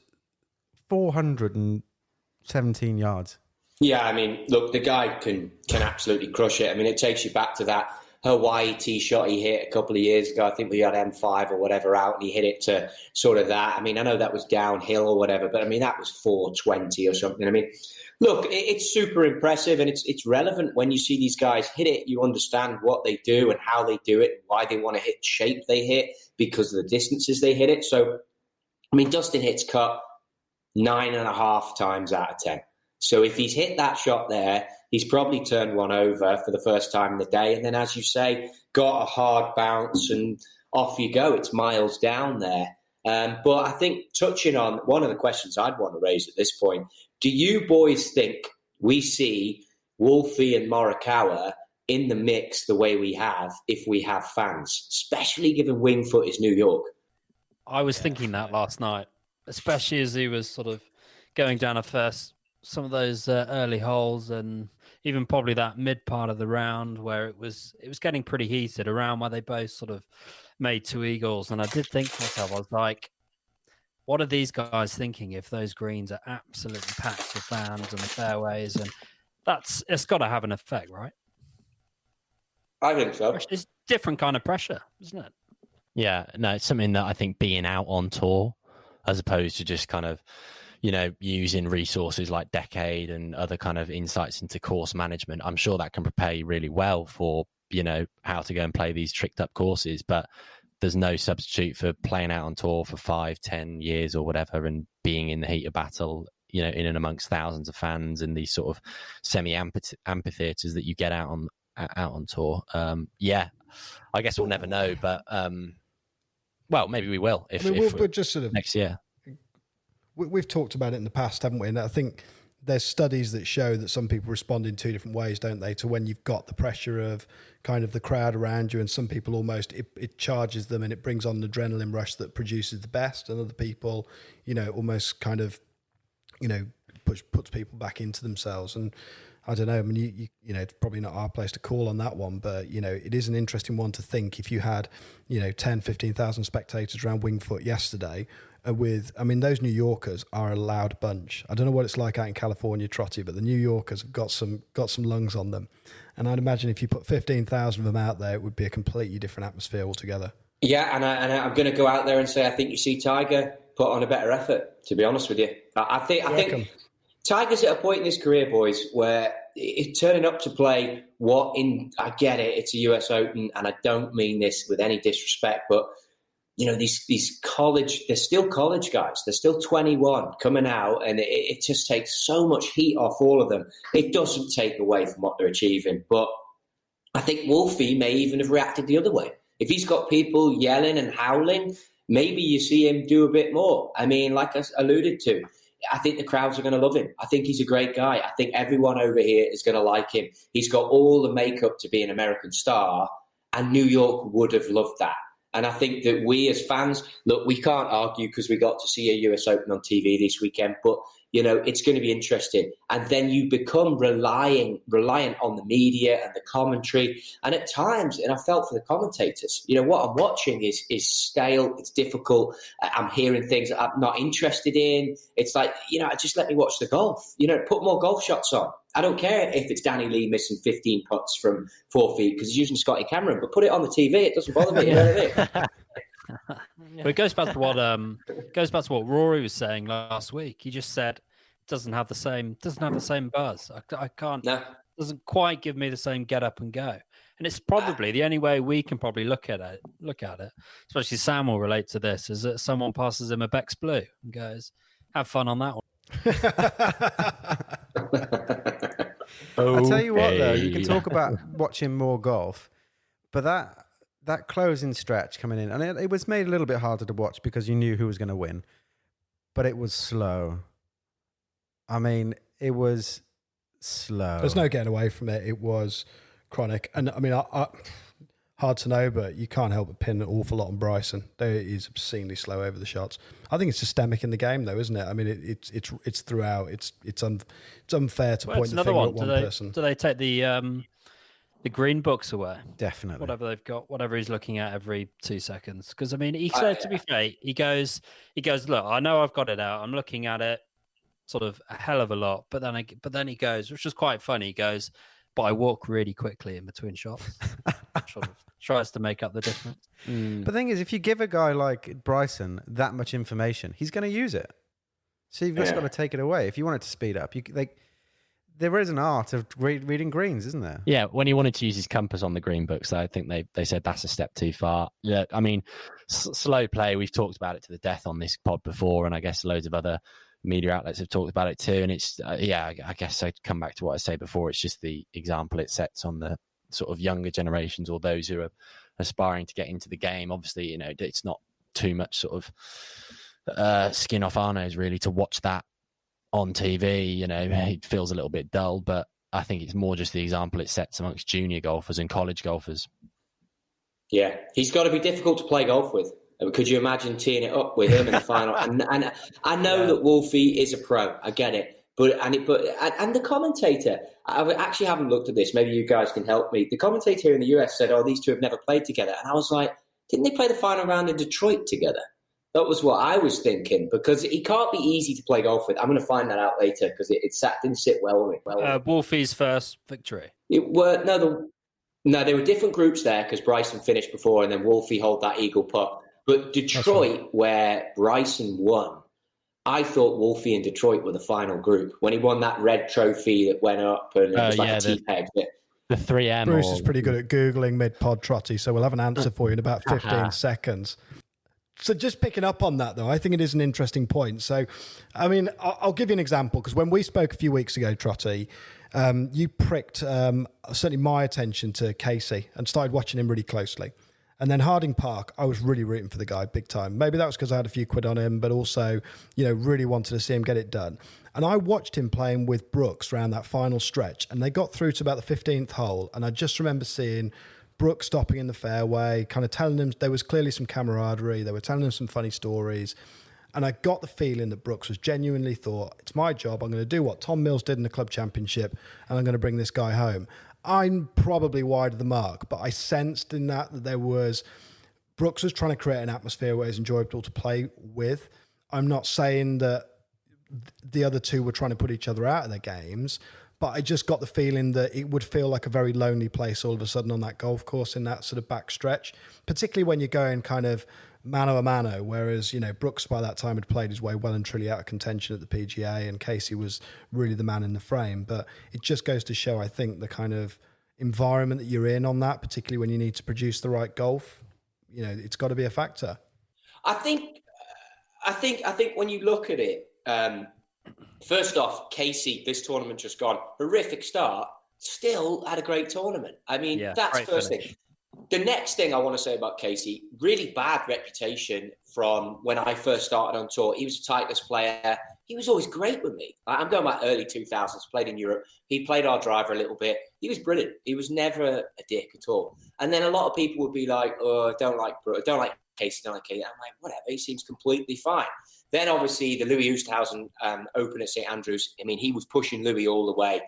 417 yards. Yeah, I mean, look, the guy can absolutely crush it. I mean, it takes you back to that Hawaii tee shot he hit a couple of years ago. I think we had M5 or whatever out, and he hit it to sort of that. I mean, I know that was downhill or whatever, but I mean, that was 420 or something. I mean, look, it's super impressive, and it's relevant when you see these guys hit it. You understand what they do and how they do it, why they want to hit shape they hit, because of the distances they hit it. So, I mean, Dustin hits cut 9.5 times out of 10. So if he's hit that shot there, he's probably turned one over for the first time in the day. And then, as you say, got a hard bounce and off you go. It's miles down there. But I think touching on one of the questions I'd want to raise at this point, do you boys think we see Wolfie and Morikawa in the mix the way we have if we have fans, especially given Wingfoot is New York? I was thinking that last night, especially as he was sort of going down some of those early holes, and even probably that mid part of the round where it was getting pretty heated around where they both sort of made 2 eagles. And I did think to myself, I was like, what are these guys thinking if those greens are absolutely packed with fans and the fairways? And it's got to have an effect, right? I think so. It's different kind of pressure, isn't it? Yeah, no, it's something that I think being out on tour, as opposed to just kind of, using resources like Decade and other kind of insights into course management, I'm sure that can prepare you really well for, how to go and play these tricked up courses. But there's no substitute for playing out on tour for 5-10 years or whatever, and being in the heat of battle, in and amongst thousands of fans in these sort of semi amphitheaters that you get out out on tour. Yeah, I guess we'll never know, but well, maybe we will if we're just sort of next year. We've talked about it in the past, haven't we? And I think there's studies that show that some people respond in two different ways, don't they? To when you've got the pressure of kind of the crowd around you, and some people almost it charges them and it brings on an adrenaline rush that produces the best, and other people, almost kind of, puts people back into themselves. And I don't know. I mean, it's probably not our place to call on that one, but it is an interesting one to think if you had 10, 15,000 spectators around Winged Foot yesterday. Those New Yorkers are a loud bunch. I don't know what it's like out in California, Trottie, but the New Yorkers have got some lungs on them. And I'd imagine if you put 15,000 of them out there, it would be a completely different atmosphere altogether. Yeah, and I'm going to go out there and say I think you see Tiger put on a better effort, to be honest with you. I think Tiger's at a point in his career, boys, where it's turning up to play I get it, it's a US Open, and I don't mean this with any disrespect, but these college, they're still college guys. They're still 21 coming out, and it just takes so much heat off all of them. It doesn't take away from what they're achieving. But I think Wolfie may even have reacted the other way. If he's got people yelling and howling, maybe you see him do a bit more. I mean, like I alluded to, I think the crowds are going to love him. I think he's a great guy. I think everyone over here is going to like him. He's got all the makeup to be an American star, and New York would have loved that. And I think that we as fans, look, we can't argue because we got to see a US Open on TV this weekend, but, it's going to be interesting. And then you become reliant on the media and the commentary. And at times, and I felt for the commentators, what I'm watching is stale, it's difficult. I'm hearing things that I'm not interested in. It's like, just let me watch the golf. Put more golf shots on. I don't care if it's Danny Lee missing 15 putts from 4 feet because he's using Scotty Cameron, but put it on the TV. It doesn't bother me. You know what I mean? But it goes back to what Rory was saying last week. He just said it doesn't have the same buzz. I can't. No. Doesn't quite give me the same get up and go. And it's probably the only way we can probably look at it. Especially Sam will relate to this. Is that someone passes him a Beck's Blue and goes, "Have fun on that one." I tell you what, though, you can talk about watching more golf, but that closing stretch coming in, and it was made a little bit harder to watch because you knew who was going to win, but it was slow. I mean, it was slow. There's no getting away from it. It was chronic. And I mean, hard to know, but you can't help but pin an awful lot on Bryson. He's obscenely slow over the shots. I think it's systemic in the game, though, isn't it? I mean, it's throughout. It's unfair to point the finger at one person. Do they take the green books away? Definitely. Whatever they've got, whatever he's looking at every 2 seconds. Because I mean, he said, to be fair, he goes, look, I know I've got it out. I'm looking at it sort of a hell of a lot, but then he goes, which is quite funny. He goes, but I walk really quickly in between shots. Sort of tries to make up the difference. But the thing is, if you give a guy like Bryson that much information, he's going to use it. So you've just got to take it away. If you want it to speed up, there is an art of reading greens, isn't there? Yeah, when he wanted to use his compass on the green books, I think they said that's a step too far. Yeah, I mean, slow play, we've talked about it to the death on this pod before, and I guess loads of other media outlets have talked about it too. And it's, I guess I'd come back to what I said before. It's just the example it sets on the sort of younger generations or those who are aspiring to get into the game. Obviously, it's not too much sort of skin off our nose really to watch that on TV. It feels a little bit dull, but I think it's more just the example it sets amongst junior golfers and college golfers. Yeah, he's got to be difficult to play golf with. Could you imagine teeing it up with him in the final? And I know that Wolfie is a pro. I get it. But the commentator, I actually haven't looked at this. Maybe you guys can help me. The commentator here in the US said, these two have never played together. And I was like, didn't they play the final round in Detroit together? That was what I was thinking, because he can't be easy to play golf with. I'm going to find that out later because it didn't sit well with me. Wolfie's first victory. They were different groups there because Bryson finished before and then Wolfie hold that eagle putt. But Detroit, where Bryson won, I thought Wolfie and Detroit were the final group. When he won that red trophy that went up and it was like a T-peg. The 3M. Bruce is pretty good at Googling mid-pod Trottie, so we'll have an answer for you in about 15 seconds. So just picking up on that, though, I think it is an interesting point. So, I mean, I'll give you an example, because when we spoke a few weeks ago, Trottie, you pricked certainly my attention to Casey and started watching him really closely. And then Harding Park, I was really rooting for the guy big time. Maybe that was because I had a few quid on him, but also, really wanted to see him get it done. And I watched him playing with Brooks around that final stretch, and they got through to about the 15th hole. And I just remember seeing Brooks stopping in the fairway, kind of telling him there was clearly some camaraderie. They were telling him some funny stories. And I got the feeling that Brooks was genuinely thought, it's my job. I'm going to do what Tom Mills did in the club championship, and I'm going to bring this guy home. I'm probably wide of the mark, but I sensed in that there was Brooks was trying to create an atmosphere where it's enjoyable to play with. I'm not saying that the other two were trying to put each other out of their games, but I just got the feeling that it would feel like a very lonely place all of a sudden on that golf course in that sort of back stretch, particularly when you're going kind of mano a mano, whereas, Brooks by that time had played his way well and truly out of contention at the PGA, and Casey was really the man in the frame. But it just goes to show, I think, the kind of environment that you're in on that, particularly when you need to produce the right golf, it's got to be a factor. I think when you look at it, first off, Casey, this tournament just gone, horrific start, still had a great tournament. I mean, that's first thing. The next thing I want to say about Casey, really bad reputation from when I first started on tour. He was a Titleist player. He was always great with me. I'm going back early 2000s, played in Europe. He played our driver a little bit. He was brilliant. He was never a dick at all. And then a lot of people would be like, oh, don't like Casey. I'm like, whatever. He seems completely fine. Then obviously the Louis Oosthuizen Open at St Andrews. I mean, he was pushing Louis all the way.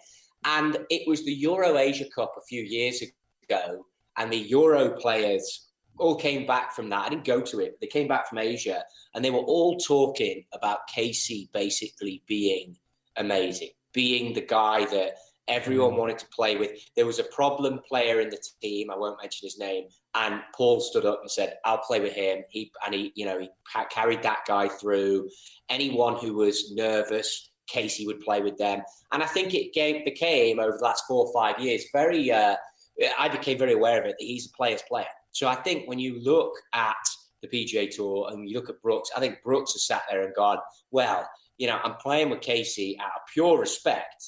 And it was the Euro Asia Cup a few years ago. And the Euro players all came back from that. I didn't go to it. They came back from Asia, and they were all talking about Casey basically being amazing, being the guy that everyone wanted to play with. There was a problem player in the team. I won't mention his name. And Paul stood up and said, I'll play with him. He carried that guy through. Anyone who was nervous, Casey would play with them. And I think it became over the last 4 or 5 years, I became very aware of it, that he's a player's player. So I think when you look at the PGA Tour and you look at Brooks, I think Brooks has sat there and gone, well, I'm playing with Casey out of pure respect.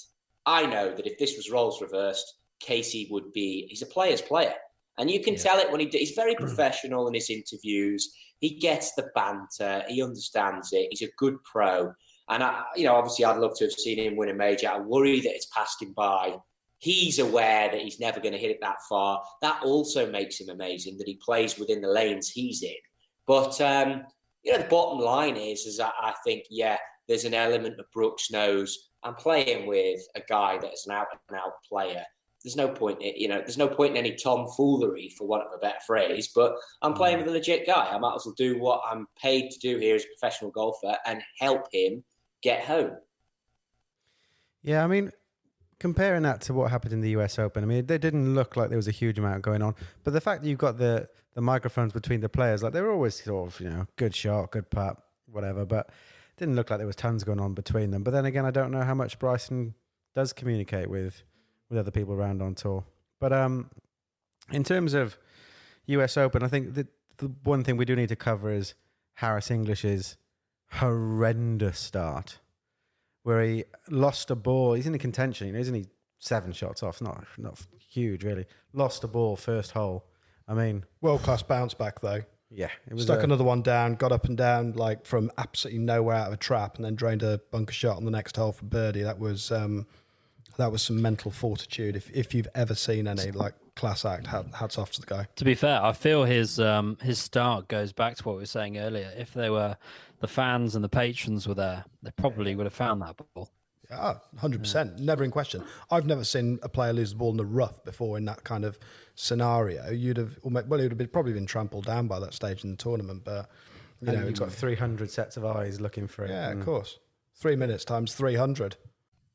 I know that if this was roles reversed, Casey he's a player's player. And you can tell it when he's very professional in his interviews. He gets the banter. He understands it. He's a good pro. And, obviously I'd love to have seen him win a major. I worry that it's passed him by. He's aware that he's never going to hit it that far. That also makes him amazing, that he plays within the lanes he's in. But, the bottom line is I think, there's an element of Brooks knows I'm playing with a guy that is an out-and-out player. There's no point in any tomfoolery, for want of a better phrase, but I'm playing with a legit guy. I might as well do what I'm paid to do here as a professional golfer and help him get home. Yeah, I mean, comparing that to what happened in the US Open, I mean, they didn't look like there was a huge amount going on. But the fact that you've got the microphones between the players, like they were always sort of, good shot, good putt, whatever. But it didn't look like there was tons going on between them. But then again, I don't know how much Bryson does communicate with other people around on tour. But in terms of US Open, I think the one thing we do need to cover is Harris English's horrendous start, where he lost a ball. He's in the contention, isn't he? 7 shots off, not huge really. Lost a ball first hole. I mean, world class bounce back though. Yeah, it was stuck another one down, got up and down like from absolutely nowhere out of a trap, and then drained a bunker shot on the next hole for birdie. That was some mental fortitude. If you've ever seen any like class act, hats off to the guy. To be fair, I feel his start goes back to what we were saying earlier. If the fans and the patrons were there, they probably would have found that ball. Yeah, 100%. Never in question. I've never seen a player lose the ball in the rough before in that kind of scenario. He would have probably been trampled down by that stage in the tournament. But it's got 300 sets of eyes looking for it. Yeah, of course. 3 minutes times 300.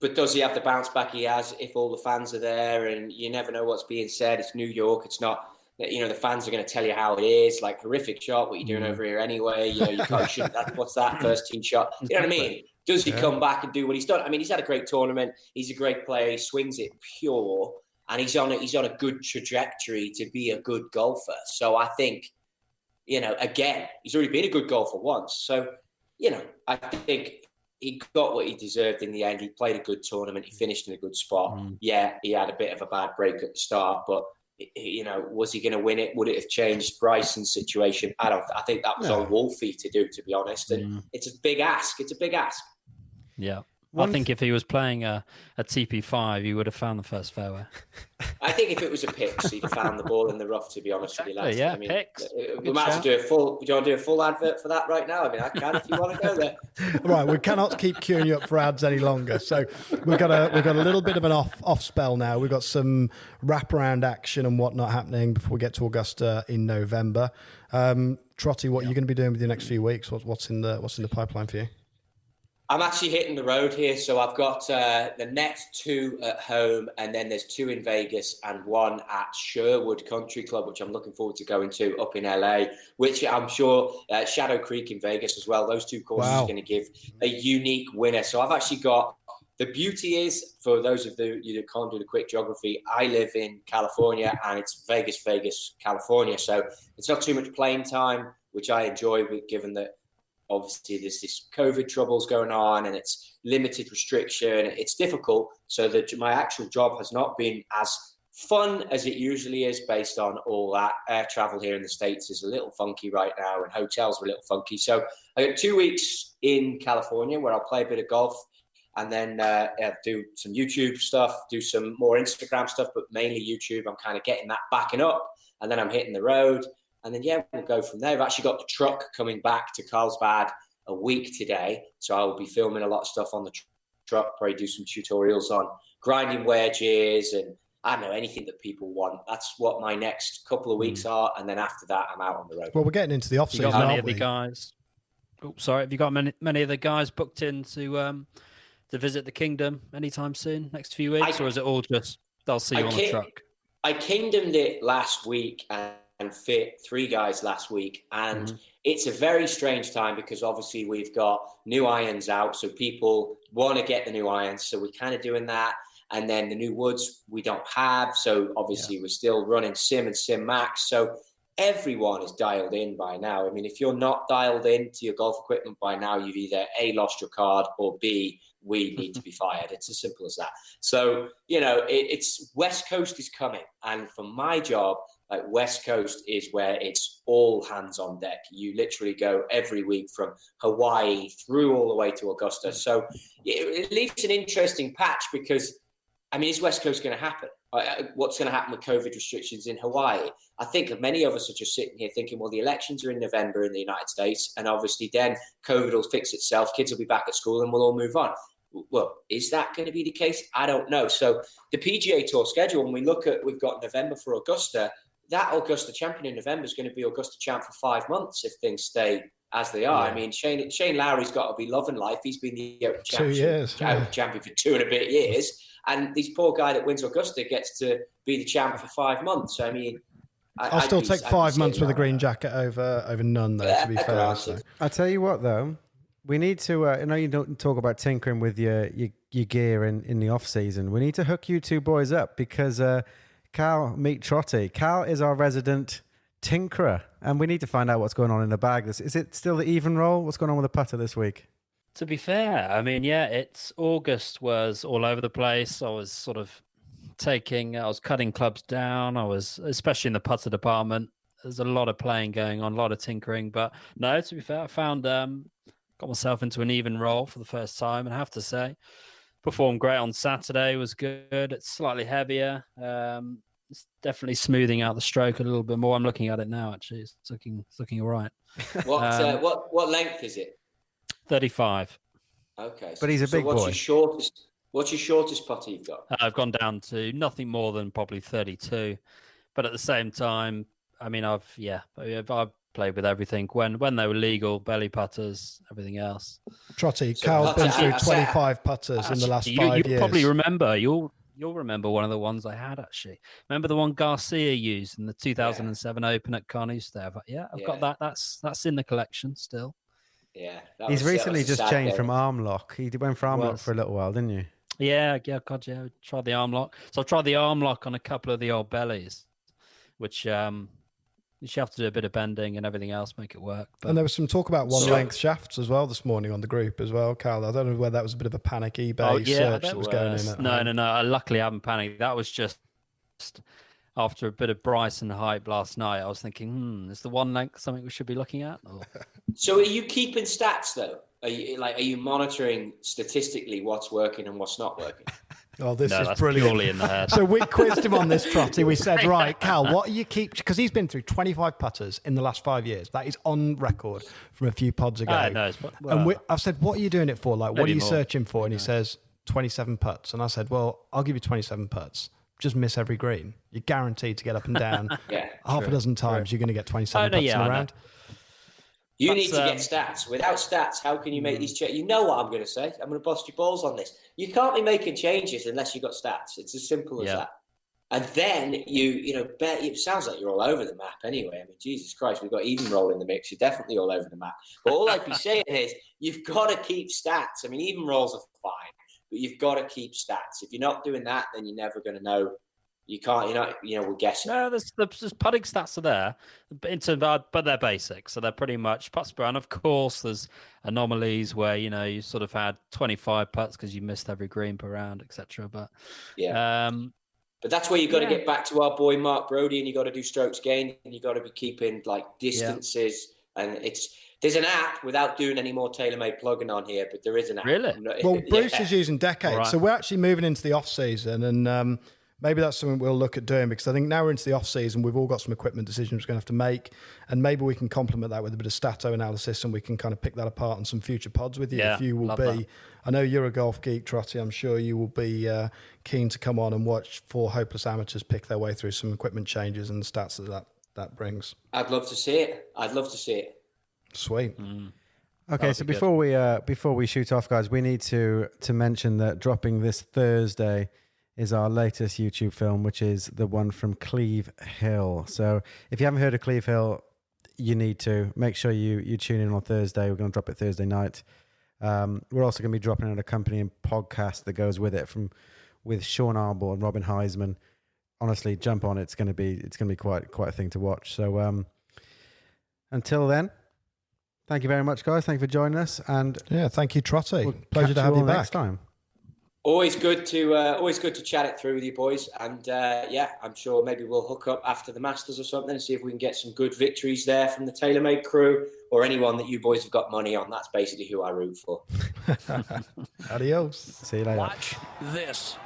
But does he have the bounce back he has if all the fans are there? And you never know what's being said. It's New York. It's not. The fans are going to tell you how it is. Like, horrific shot. What are you doing over here anyway? You shouldn't. What's that first team shot? You know what I mean? Does he come back and do what he's done? I mean, he's had a great tournament. He's a great player. He swings it pure, and he's on a good trajectory to be a good golfer. So I think, again, he's already been a good golfer once. So, I think he got what he deserved in the end. He played a good tournament. He finished in a good spot. Yeah, he had a bit of a bad break at the start, but was he going to win it? Would it have changed Bryson's situation? I don't. I think that was on Wolfie to do, to be honest. And it's a big ask. It's a big ask. Yeah. I think if he was playing a TP5, he would have found the first fairway. I think if it was a Pix, he'd have found the ball in the rough, to be honest with you, lads. Yeah, I mean, Pix. We might have to do a full. Do you want to do a full advert for that right now? I mean, I can if you want to go there. Right, we cannot keep queuing you up for ads any longer. So we've got a little bit of an off spell now. We've got some wraparound action and whatnot happening before we get to Augusta in November. Trottie, what are you going to be doing with the next few weeks? What's in the pipeline for you? I'm actually hitting the road here. So I've got the Nett 2 at home, and then there's 2 in Vegas and 1 at Sherwood Country Club, which I'm looking forward to going to up in LA, which I'm sure Shadow Creek in Vegas as well. Those 2 courses are going to give a unique winner. So I've actually got, the beauty is, for those of you that can't do the quick geography, I live in California and it's Vegas, California. So it's not too much playing time, which I enjoy, given that obviously there's this COVID troubles going on and it's limited restriction. It's difficult. So that my actual job has not been as fun as it usually is based on all that. Air travel here in the States is a little funky right now and hotels are a little funky. So I got 2 weeks in California where I'll play a bit of golf and then do some YouTube stuff, do some more Instagram stuff, but mainly YouTube. I'm kind of getting that backing up and then I'm hitting the road. And then, we'll go from there. I've actually got the truck coming back to Carlsbad a week today. So I will be filming a lot of stuff on the truck, probably do some tutorials on grinding wedges and, I don't know, anything that people want. That's what my next couple of weeks are. And then after that, I'm out on the road. Well, we're getting into the off-season, aren't we? Guys? Oh, sorry. Have you got many of the guys booked in to visit the Kingdom anytime soon, next few weeks? Or is it all just they'll see you on the truck? I kingdomed it last week and fit 3 guys last week, and it's a very strange time because obviously we've got new irons out, so people want to get the new irons, so we're kind of doing that. And then the new woods we don't have, so obviously we're still running Sim and Sim Max, so everyone is dialed in by now. I mean, if you're not dialed in to your golf equipment by now, you've either A, lost your card, or B, we need to be fired. It's as simple as that. So, it's West Coast is coming, and for my job, like West Coast is where it's all hands on deck. You literally go every week from Hawaii through all the way to Augusta. So it leaves an interesting patch because, I mean, is West Coast going to happen? What's going to happen with COVID restrictions in Hawaii? I think many of us are just sitting here thinking, well, the elections are in November in the United States, and obviously then COVID will fix itself, kids will be back at school, and we'll all move on. Well, is that going to be the case? I don't know. So the PGA Tour schedule, when we look at, we've got November for Augusta, that Augusta champion in November is going to be Augusta champ for 5 months if things stay as they are. Yeah. I mean, Shane Lowry's got to be loving life. He's been the Open champion for 2 and a bit years. And this poor guy that wins Augusta gets to be the champ for 5 months. I mean, I'll still take 5 months with a green jacket over none, though, to be fair. So. I'll tell you what, though. We need to, I know you don't talk about tinkering with your gear in the off-season. We need to hook you 2 boys up because... Cal, meet Trottie. Cal is our resident tinkerer, and we need to find out what's going on in the bag. Is it still the even roll? What's going on with the putter this week? To be fair, I mean, it's August was all over the place. I was sort of I was cutting clubs down. I was, especially in the putter department, there's a lot of playing going on, a lot of tinkering. But no, to be fair, I found, got myself into an even roll for the first time, and I have to say, performed great on Saturday, was good. It's slightly heavier. It's definitely smoothing out the stroke a little bit more. I'm looking at it now, actually. It's looking all right. What length is it? 35. Okay. But he's a big boy. What's your shortest putter you've got? I've gone down to nothing more than probably 32. But at the same time, I mean, I've played with everything when they were legal, belly putters, everything else. Trottie, Cal's been through 25 putters in the last 5 years. You probably remember. You'll remember one of the ones I had, actually. Remember the one Garcia used in the 2007 Open at Carnoustie? I've got that. That's in the collection still. Yeah. He's recently just changed from arm lock. He went for arm lock for a little while, didn't you? Yeah. God, yeah. Tried the arm lock. So I tried the arm lock on a couple of the old bellies, which have to do a bit of bending and everything else, make it work. But And there was some talk about one-length shafts as well this morning on the group as well, Cal. I don't know whether that was a bit of a panic eBay search that was going in. No. I luckily haven't panicked. That was just after a bit of Bryson hype last night. I was thinking, is the one length something we should be looking at? Or... So are you keeping stats though? Are you monitoring statistically what's working and what's not working? Oh, this is that's brilliant. purely in the head. So we quizzed him on this, Trottie. We said, right, Cal, what are you because he's been through 25 putters in the last 5 years. That is on record from a few pods ago. And I've said, what are you doing it for? Like, what are you searching for? And he says, 27 putts. And I said, well, I'll give you 27 putts. Just miss every green. You're guaranteed to get up and down. Half a dozen times, you're going to get 27 putts in a round. You need to get stats. Without stats, how can you make these changes? You know what I'm going to say. I'm going to bust your balls on this. You can't be making changes unless you've got stats. It's as simple as that. And then it sounds like you're all over the map anyway. I mean, Jesus Christ, we've got even roll in the mix. You're definitely all over the map. But all I'd be saying is you've got to keep stats. I mean, even rolls are fine, but you've got to keep stats. If you're not doing that, then you're never going to know. You can't, we're guessing. No, there's putting stats are there, but they're basic. So they're pretty much putts per round. Of course, there's anomalies where, you sort of had 25 putts because you missed every green per round, etc. But but that's where you've got to get back to our boy Mark Brody, and you've got to do strokes gained, and you've got to be keeping like distances. And there's an app without doing any more TaylorMade plugging on here, but there is an app. Really? Well, Bruce is using Decade. Right. So we're actually moving into the off season, and maybe that's something we'll look at doing, because I think now we're into the off season, we've all got some equipment decisions we're going to have to make, and maybe we can complement that with a bit of stato analysis, and we can kind of pick that apart on some future pods with you. Yeah, if you will be, that. I know you're a golf geek, Trottie. I'm sure you will be keen to come on and watch 4 hopeless amateurs pick their way through some equipment changes and the stats that brings. I'd love to see it. Sweet. Okay, so before we shoot off, guys, we need to mention that dropping this Thursday is our latest YouTube film, which is the one from Cleve Hill. So if you haven't heard of Cleve Hill, you need to. Make sure you tune in on Thursday. We're going to drop it Thursday night. We're also going to be dropping an accompanying podcast that goes with it with Sean Arbull and Robin Heisman. Honestly, jump on it. It's going to be quite a thing to watch. So until then, thank you very much, guys. Thank you for joining us. And thank you, Trottie. We'll Pleasure to have you back next time. Always good to chat it through with you boys, and I'm sure maybe we'll hook up after the Masters or something and see if we can get some good victories there from the TaylorMade crew or anyone that you boys have got money on. That's basically who I root for. Adios. See you later. Watch this.